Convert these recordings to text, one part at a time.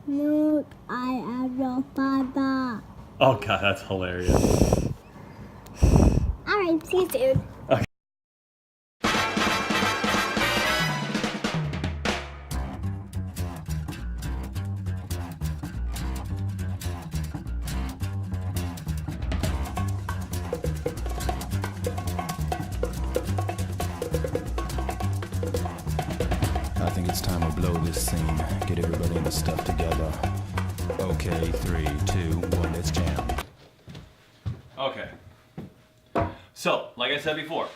Look, I am your father. Oh god, that's hilarious. Alright, see you soon. Okay. I think it's time to blow this scene. Get everybody in the stuff together. Okay, 3, 2, 1, let's jam. Okay. So, like I said before,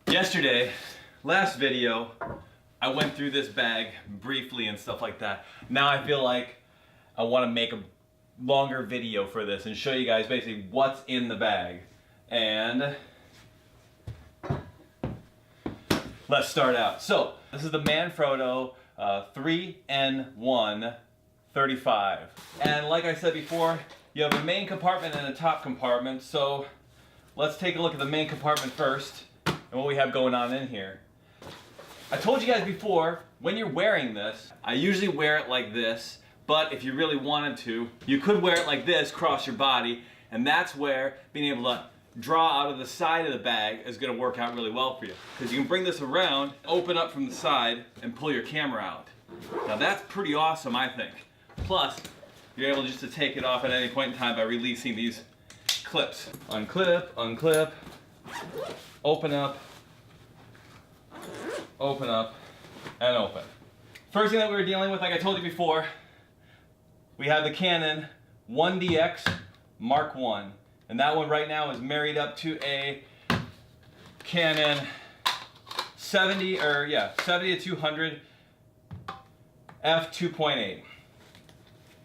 yesterday, last video, I went through this bag briefly and stuff like that. Now I feel like I want to make a longer video for this and show you guys basically what's in the bag. And let's start out. So, this is the Manfrotto 3N1 35. And like I said before, you have a main compartment and a top compartment. So, let's take a look at the main compartment first and what we have going on in here. I told you guys before, when you're wearing this, I usually wear it like this, but if you really wanted to, you could wear it like this, cross your body, and that's where being able to draw out of the side of the bag is going to work out really well for you. Because you can bring this around, open up from the side, and pull your camera out. Now that's pretty awesome, I think. Plus, you're able just to take it off at any point in time by releasing these clips. Unclip, unclip, open up, and open. First thing that we were dealing with, like I told you before, we have the Canon 1DX Mark I. And that one right now is married up to a Canon 70 to 200 f2.8.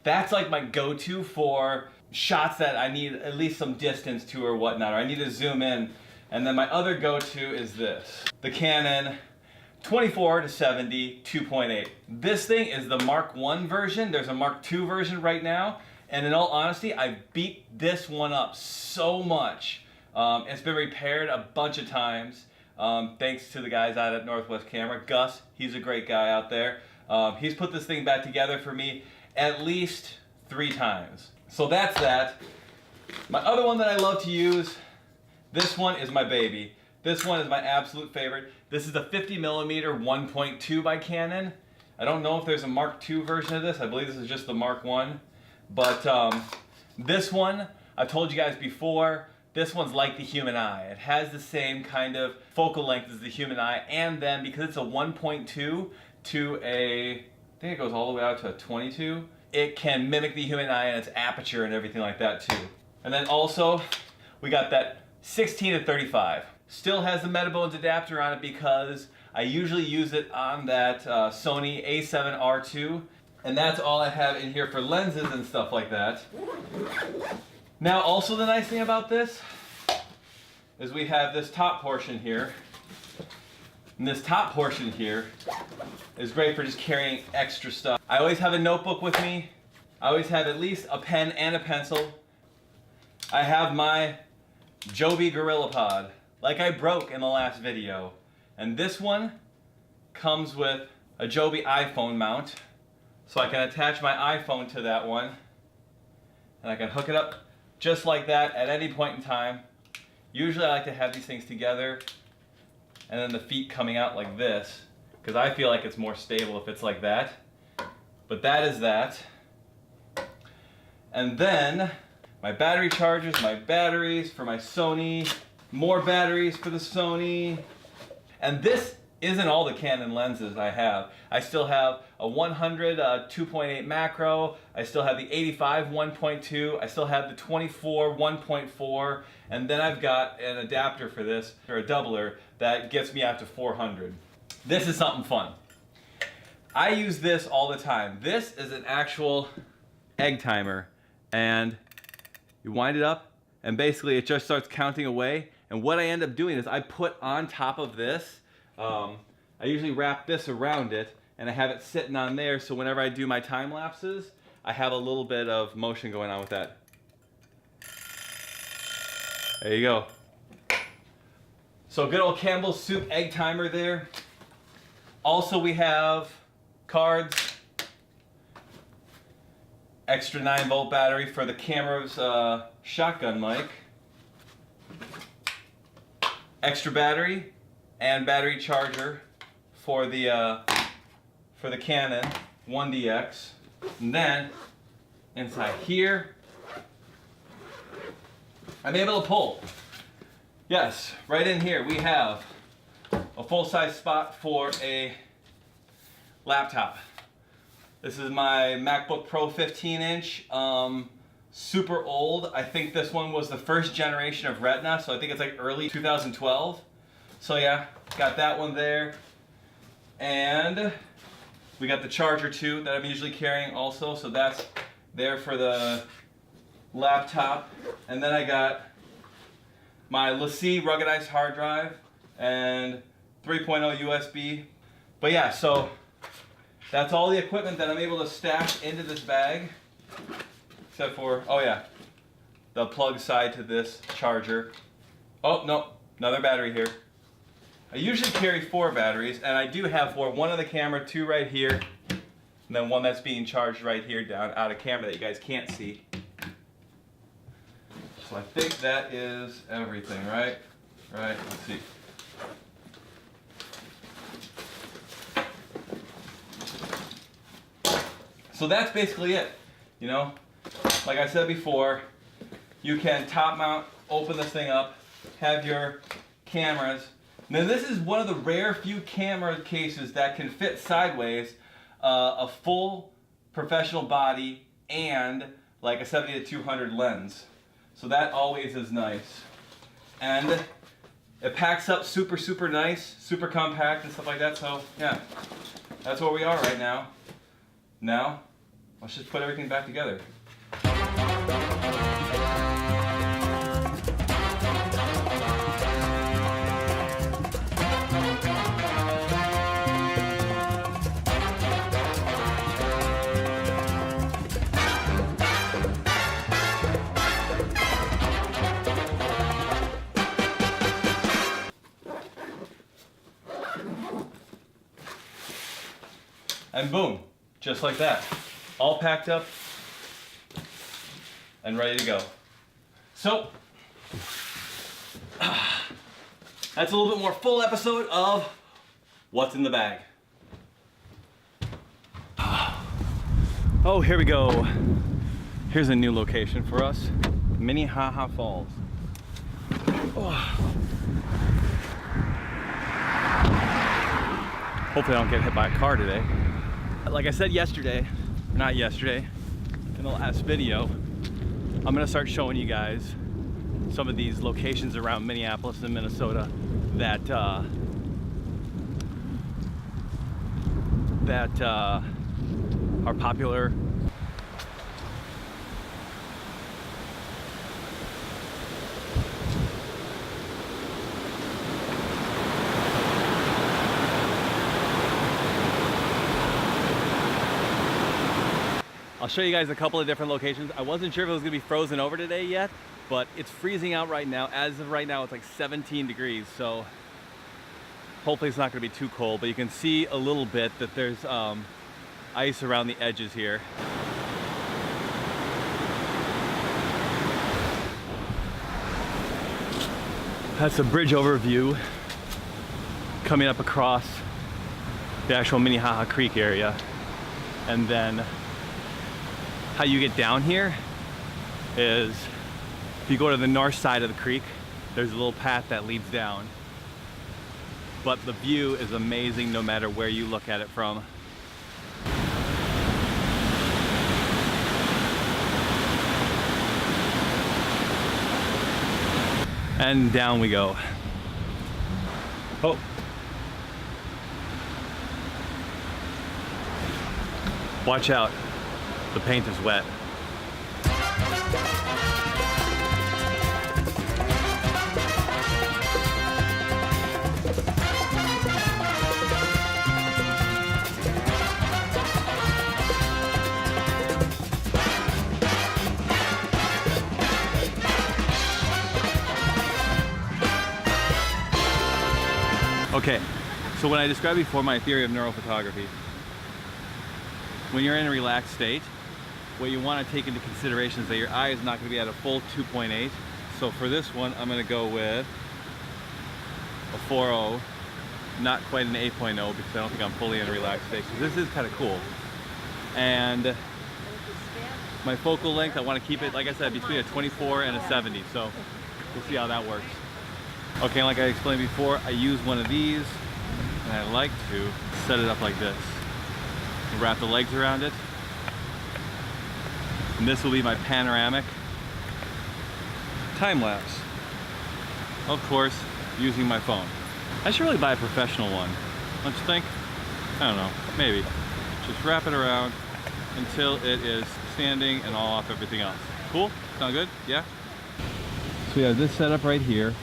That's like my go-to for shots that I need at least some distance to or whatnot, or I need to zoom in. And then my other go-to is this, the Canon 24 to 70 2.8. This thing is the Mark I version. There's a Mark II version right now. And in all honesty, I beat this one up so much. It's been repaired a bunch of times. Thanks to the guys out at Northwest Camera. Gus, he's a great guy out there. He's put this thing back together for me at least 3 times. So that's that. My other one that I love to use, this one is my baby. This one is my absolute favorite. This is the 50mm 1.2 by Canon. I don't know if there's a Mark II version of this. I believe this is just the Mark I. But this one, I've told you guys before, this one's like the human eye. It has the same kind of focal length as the human eye, and then because it's a 1.2 to I think it goes all the way out to a 22, it can mimic the human eye and its aperture and everything like that too. And then also, we got that 16 to 35. Still has the Metabones adapter on it because I usually use it on that Sony A7R II. And that's all I have in here for lenses and stuff like that. Now, also the nice thing about this is we have this top portion here. And this top portion here is great for just carrying extra stuff. I always have a notebook with me. I always have at least a pen and a pencil. I have my Joby GorillaPod, like I broke in the last video. And this one comes with a Joby iPhone mount. So I can attach my iPhone to that one, and I can hook it up just like that at any point in time. Usually I like to have these things together, and then the feet coming out like this, because I feel like it's more stable if it's like that. But that is that. And then my battery chargers, my batteries for my Sony, more batteries for the Sony, and this isn't all the Canon lenses I have. I still have a 100 2.8 macro. I still have the 85 1.2. I still have the 24 1.4. And then I've got an adapter for this, or a doubler, that gets me out to 400. This is something fun. I use this all the time. This is an actual egg timer. And you wind it up, and basically it just starts counting away. And what I end up doing is I put on top of this, I usually wrap this around it, and I have it sitting on there, so whenever I do my time lapses, I have a little bit of motion going on with that. There you go. So good old Campbell's Soup egg timer there. Also we have cards, extra 9-volt battery for the camera's shotgun mic, extra battery and battery charger for the Canon 1DX, and then inside here I'm able to pull. Yes, right in here we have a full-size spot for a laptop. This is my MacBook Pro 15-inch, super old. I think this one was the first generation of Retina, so I think it's like early 2012. So yeah, got that one there. And we got the charger too that I'm usually carrying also, so that's there for the laptop. And then I got my LaCie ruggedized hard drive and 3.0 USB. But yeah, so that's all the equipment that I'm able to stack into this bag, except for, oh yeah, the plug side to this charger. Oh no, another battery here. I usually carry 4 batteries, and I do have 4. One on the camera, 2 right here, and then one that's being charged right here down out of camera that you guys can't see. So I think that is everything, right? Right, let's see. So that's basically it, you know? Like I said before, you can top mount, open this thing up, have your cameras. Now this is one of the rare few camera cases that can fit sideways a full professional body and like a 70-200 lens. So that always is nice. And it packs up super, super nice, super compact and stuff like that. So yeah, that's where we are right now. Now, let's just put everything back together. And boom, just like that. All packed up and ready to go. So, that's a little bit more full episode of What's in the Bag. Oh, here we go. Here's a new location for us, Minnehaha Falls. Oh. Hopefully I don't get hit by a car today. Like I said yesterday, not yesterday, in the last video, I'm gonna start showing you guys some of these locations around Minneapolis and Minnesota that are popular. I'll show you guys a couple of different locations. I wasn't sure if it was gonna be frozen over today yet, but it's freezing out right now. As of right now, it's like 17 degrees, so hopefully it's not gonna be too cold, but you can see a little bit that there's ice around the edges here. That's a bridge overview coming up across the actual Minnehaha Creek area. And then how you get down here is if you go to the north side of the creek, there's a little path that leads down. But the view is amazing no matter where you look at it from. And down we go. Oh. Watch out. The paint is wet. Okay, so when I described before my theory of neurophotography, when you're in a relaxed state, what you want to take into consideration is that your eye is not going to be at a full 2.8. So for this one, I'm going to go with a 4.0, not quite an 8.0 because I don't think I'm fully in a relaxed state. So this is kind of cool. And my focal length, I want to keep it, like I said, between a 24 and a 70. So we'll see how that works. Okay, like I explained before, I use one of these, and I like to set it up like this. Wrap the legs around it. And this will be my panoramic time lapse. Of course, using my phone. I should really buy a professional one. Don't you think? I don't know, maybe. Just wrap it around until it is standing and all off everything else. Cool? Sound good? Yeah? So we have this set up right here.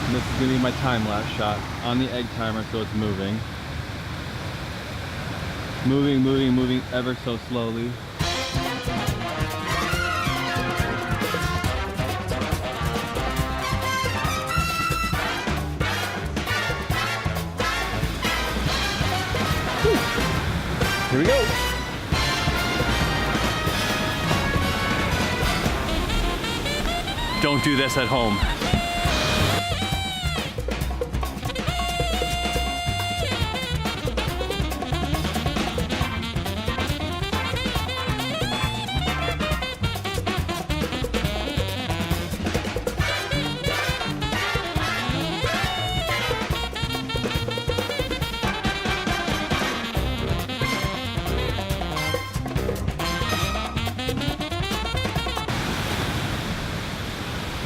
And this is gonna be my time lapse shot on the egg timer, so it's moving. Moving ever so slowly. Here we go. Don't do this at home.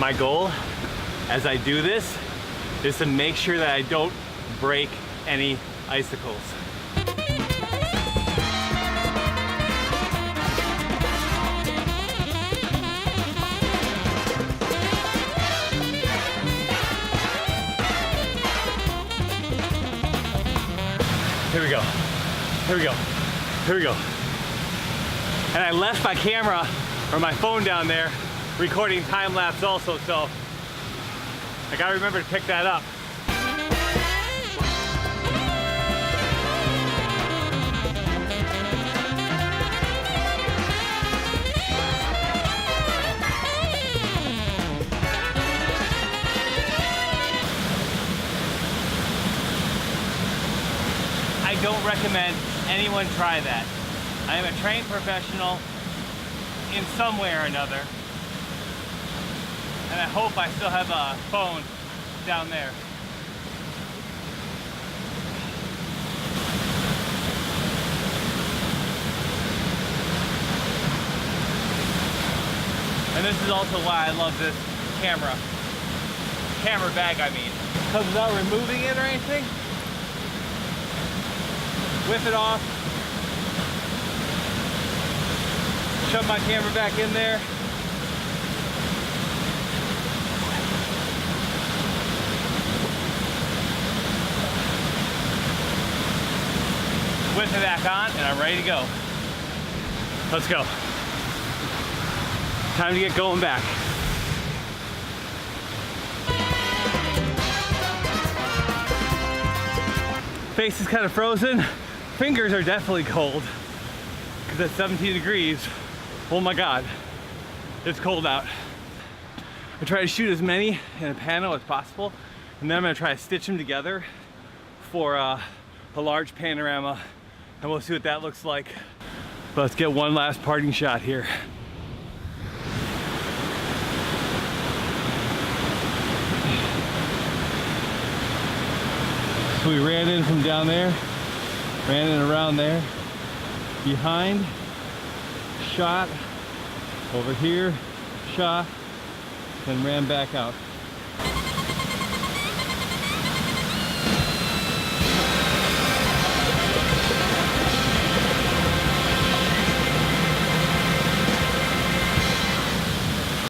My goal as I do this is to make sure that I don't break any icicles. Here we go. Here we go. Here we go. And I left my camera or my phone down there recording time lapse also, so I gotta remember to pick that up. I don't recommend anyone try that. I am a trained professional in some way or another. And I hope I still have a phone down there. And this is also why I love this camera bag, I mean. Because without removing it or anything, whip it off, shove my camera back in there, whip it back on, and I'm ready to go. Let's go. Time to get going back. Face is kind of frozen. Fingers are definitely cold because it's 17 degrees. Oh my God, it's cold out. I try to shoot as many in a pano as possible, and then I'm gonna try to stitch them together for a large panorama, and we'll see what that looks like. But let's get one last parting shot here. So we ran in from down there, ran in around there, behind, shot, over here, shot, then ran back out.